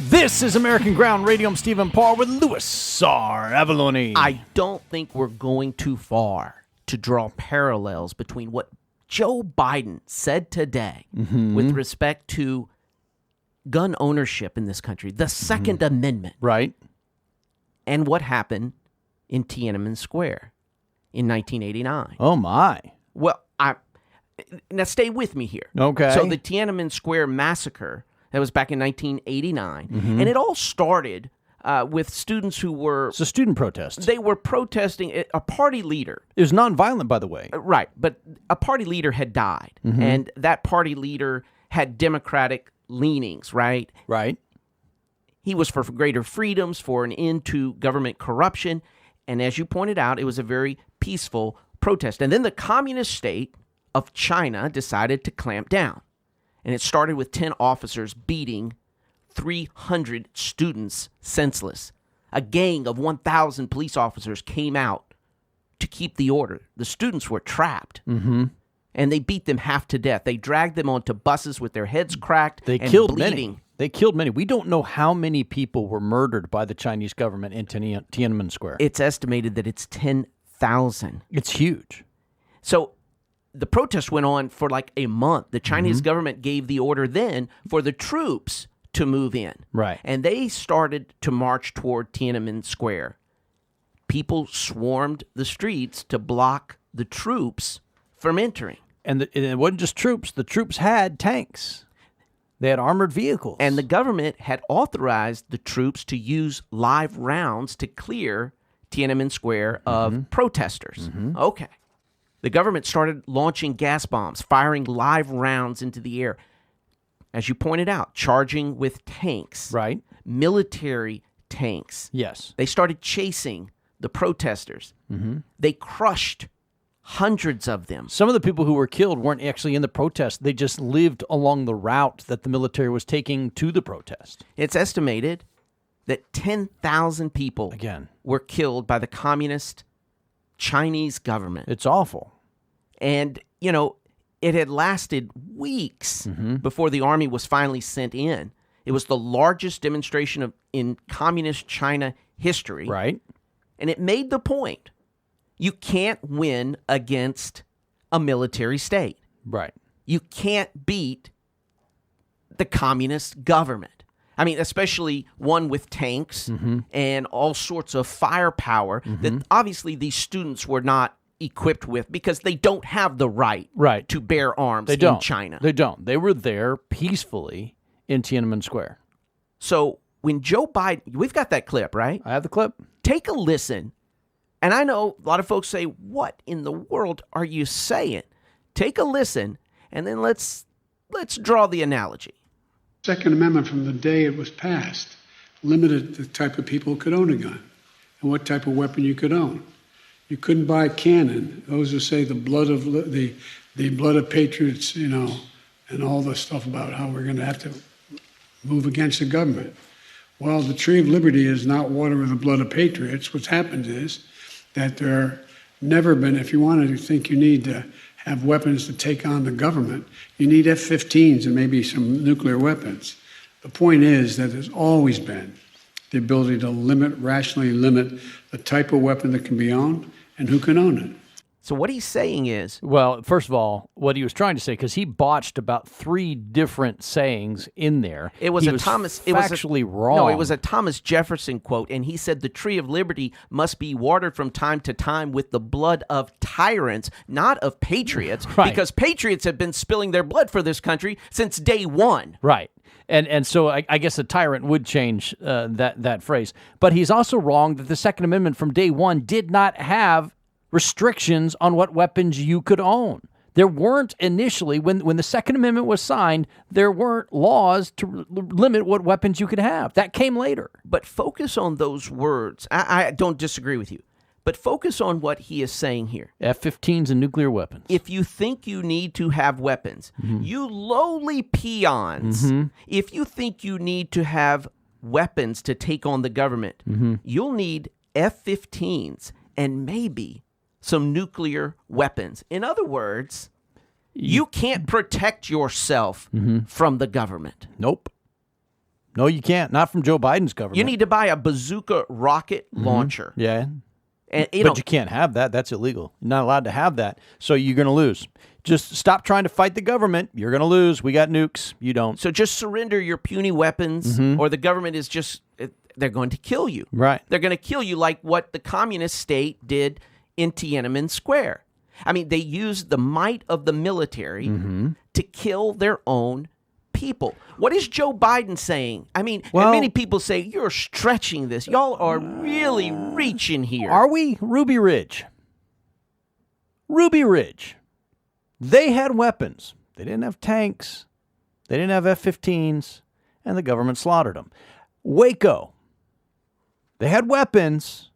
This is American Ground Radio. I'm Stephen Parr with Louis R. Avallone. I don't think we're going too far to draw parallels between what Joe Biden said today with respect to gun ownership in this country, the Second Amendment, Right. and what happened in Tiananmen Square in 1989. Oh, my. Well, now stay with me here. Okay. So the Tiananmen Square Massacre, that was back in 1989, and it all started with students who were... It's a student protest. They were protesting a party leader. It was nonviolent, by the way. Right, but a party leader had died, and that party leader had Democratic leanings, right? Right. He was for greater freedoms, for an end to government corruption, and as you pointed out, it was a very peaceful protest. And then the communist state of China decided to clamp down, and it started with 10 officers beating 300 students senseless. A gang of 1,000 police officers came out to keep the order. The students were trapped, and they beat them half to death. They dragged them onto buses with their heads cracked They and killed bleeding. many. They killed many. We don't know how many people were murdered by the Chinese government in Tiananmen Square. It's estimated that it's 10,000. It's huge. So the protest went on for like a month. The Chinese government gave the order then for the troops to move in. Right. And they started to march toward Tiananmen Square. People swarmed the streets to block the troops from entering. And it wasn't just troops. The troops had tanks. They had armored vehicles. And the government had authorized the troops to use live rounds to clear Tiananmen Square of protesters. Okay. The government started launching gas bombs, firing live rounds into the air. As you pointed out, charging with tanks. Right. Military tanks. Yes. They started chasing the protesters. They crushed hundreds of them. Some of the people who were killed weren't actually in the protest. They just lived along the route that the military was taking to the protest. It's estimated that 10,000 people Again. were killed by the communist Chinese government. It's awful. And, you know, it had lasted weeks before the army was finally sent in. It was the largest demonstration in communist China history. Right. And it made the point, you can't win against a military state. Right. You can't beat the communist government. I mean, especially one with tanks and all sorts of firepower that obviously these students were not equipped with because they don't have the right to bear arms in China. They don't. They were there peacefully in Tiananmen Square. So when Joe Biden, we've got that clip, right? I have the clip. Take a listen. And I know a lot of folks say, what in the world are you saying? Take a listen, and then let's draw the analogy. Second Amendment from the day it was passed limited the type of people who could own a gun and what type of weapon you could own. You couldn't buy a cannon. Those who say the blood of patriots, you know, and all this stuff about how we're going to have to move against the government. Well, the tree of liberty is not water with the blood of patriots. What's happened is that there never been, if you wanted to think you need to have weapons to take on the government, you need F-15s and maybe some nuclear weapons. The point is that there's always been the ability to rationally limit the type of weapon that can be owned and who can own it. So what he's saying is... Well, first of all, what he was trying to say, because he botched about 3 different sayings in there. It was factually wrong. No, it was a Thomas Jefferson quote, and he said the tree of liberty must be watered from time to time with the blood of tyrants, not of patriots, because patriots have been spilling their blood for this country since day one. Right. And so I guess a tyrant would change that phrase. But he's also wrong that the Second Amendment from day one did not have restrictions on what weapons you could own. There weren't initially, when the Second Amendment was signed, there weren't laws to limit what weapons you could have. That came later. But focus on those words. I don't disagree with you. But focus on what he is saying here. F-15s and nuclear weapons. If you think you need to have weapons, you lowly peons, if you think you need to have weapons to take on the government, you'll need F-15s and maybe some nuclear weapons. In other words, you can't protect yourself from the government. Nope. No, you can't. Not from Joe Biden's government. You need to buy a bazooka rocket launcher. Yeah. And, But you can't have that. That's illegal. You're not allowed to have that. So you're going to lose. Just stop trying to fight the government. You're going to lose. We got nukes. You don't. So just surrender your puny weapons, or the government is just, they're going to kill you. Right. They're going to kill you like what the communist state did in Tiananmen Square. I mean, they used the might of the military to kill their own people. What is Joe Biden saying? I mean, and many people say, you're stretching this. Y'all are really reaching here. Are we? Ruby Ridge. Ruby Ridge. They had weapons. They didn't have tanks. They didn't have F-15s. And the government slaughtered them. Waco. They had weapons.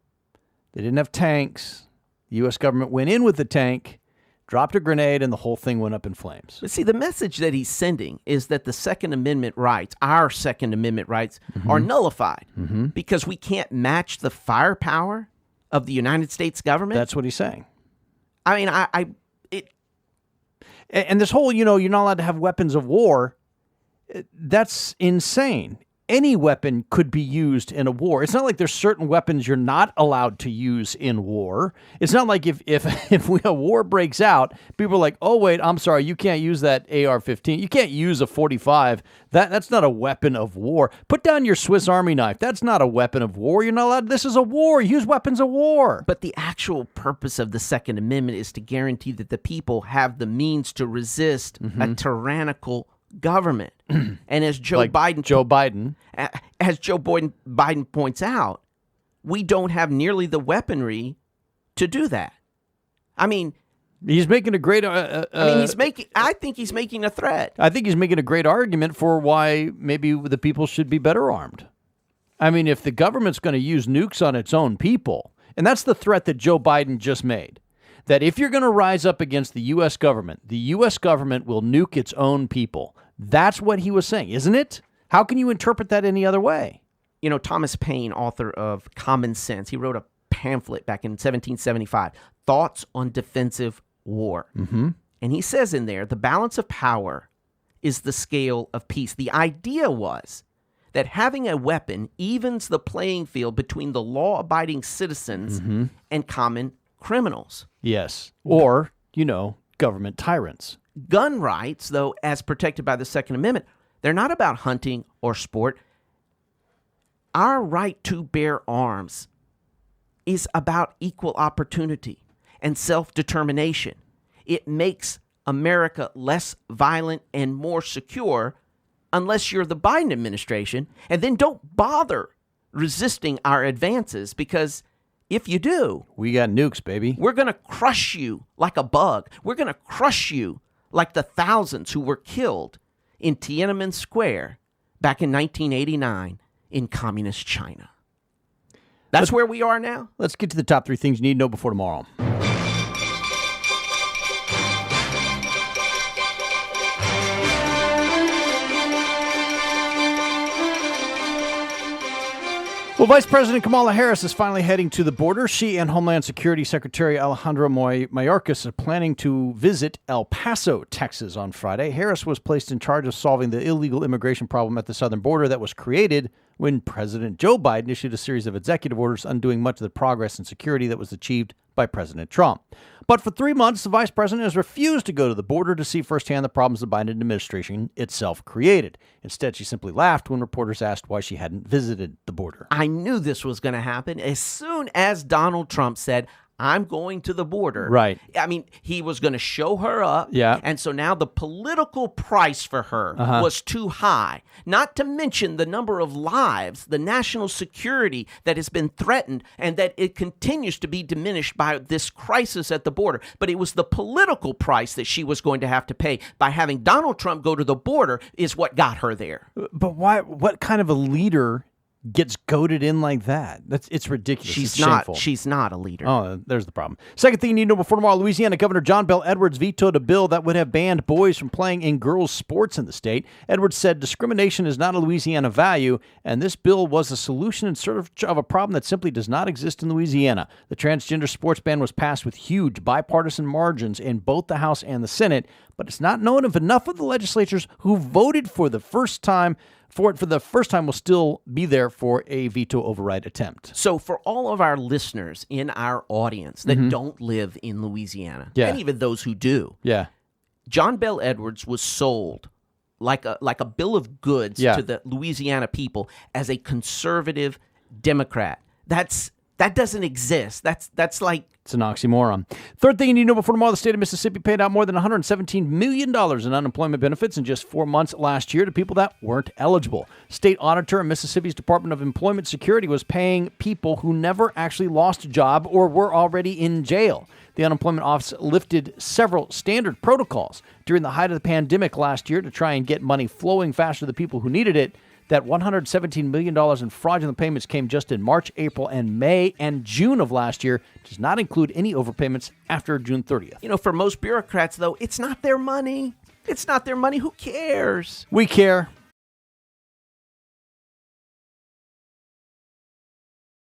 They didn't have tanks. The U.S. government went in with the tank, dropped a grenade, and the whole thing went up in flames. But see, the message that he's sending is that the Second Amendment rights, our Second Amendment rights, are nullified because we can't match the firepower of the United States government. That's what he's saying. I mean, And this whole, you're not allowed to have weapons of war, that's insane. Any weapon could be used in a war. It's not like there's certain weapons you're not allowed to use in war. It's not like if a war breaks out, people are like, oh, wait, I'm sorry, you can't use that AR-15. You can't use a 45. That's not a weapon of war. Put down your Swiss Army knife. That's not a weapon of war. You're not allowed. This is a war. Use weapons of war. But the actual purpose of the Second Amendment is to guarantee that the people have the means to resist a tyrannical government. And as Joe Biden points out, we don't have nearly the weaponry to do that. I mean, he's making a great I think he's making a threat. I think he's making a great argument for why maybe the people should be better armed. I mean, if the government's going to use nukes on its own people, and that's the threat that Joe Biden just made, that if you're going to rise up against the U.S. government will nuke its own people. That's what he was saying, isn't it? How can you interpret that any other way? Thomas Paine, author of Common Sense, he wrote a pamphlet back in 1775, Thoughts on Defensive War. And he says in there, the balance of power is the scale of peace. The idea was that having a weapon evens the playing field between the law-abiding citizens and common criminals. Yes. Or, government tyrants. Gun rights, though, as protected by the Second Amendment, they're not about hunting or sport. Our right to bear arms is about equal opportunity and self-determination. It makes America less violent and more secure unless you're the Biden administration, and then don't bother resisting our advances, because if you do, we got nukes, baby. We're going to crush you like a bug. We're going to crush you like the thousands who were killed in Tiananmen Square back in 1989 in communist China. That's where we are now. Let's get to the top 3 things you need to know before tomorrow. Well, Vice President Kamala Harris is finally heading to the border. She and Homeland Security Secretary Alejandro Mayorkas are planning to visit El Paso, Texas on Friday. Harris was placed in charge of solving the illegal immigration problem at the southern border that was created when President Joe Biden issued a series of executive orders undoing much of the progress and security that was achieved by President Trump. But for 3 months, the vice president has refused to go to the border to see firsthand the problems the Biden administration itself created. Instead, she simply laughed when reporters asked why she hadn't visited the border. I knew this was going to happen. As soon as Donald Trump said, I'm going to the border. Right. I mean, he was going to show her up. Yeah. And so now the political price for her was too high. Not to mention the number of lives, the national security that has been threatened, and that it continues to be diminished by this crisis at the border. But it was the political price that she was going to have to pay by having Donald Trump go to the border is what got her there. But why? What kind of a leader gets goaded in like that? It's ridiculous. She's not a leader. Oh, there's the problem. Second thing you need to know before tomorrow, Louisiana Governor John Bel Edwards vetoed a bill that would have banned boys from playing in girls' sports in the state. Edwards said discrimination is not a Louisiana value, and this bill was a solution in search of a problem that simply does not exist in Louisiana. The transgender sports ban was passed with huge bipartisan margins in both the House and the Senate, but it's not known if enough of the legislators who voted for the first time for the first time will still be there for a veto override attempt. So for all of our listeners in our audience that don't live in Louisiana, and even those who do, John Bel Edwards was sold like a bill of goods to the Louisiana people as a conservative Democrat. That doesn't exist. That's like... It's an oxymoron. Third thing you need to know before tomorrow, the state of Mississippi paid out more than $117 million in unemployment benefits in just 4 months last year to people that weren't eligible. State auditor in Mississippi's Department of Employment Security was paying people who never actually lost a job or were already in jail. The unemployment office lifted several standard protocols during the height of the pandemic last year to try and get money flowing faster to the people who needed it. That $117 million in fraudulent payments came just in March, April, and May and June of last year. Does not include any overpayments after June 30th. You know, for most bureaucrats, though, it's not their money. It's not their money. Who cares? We care.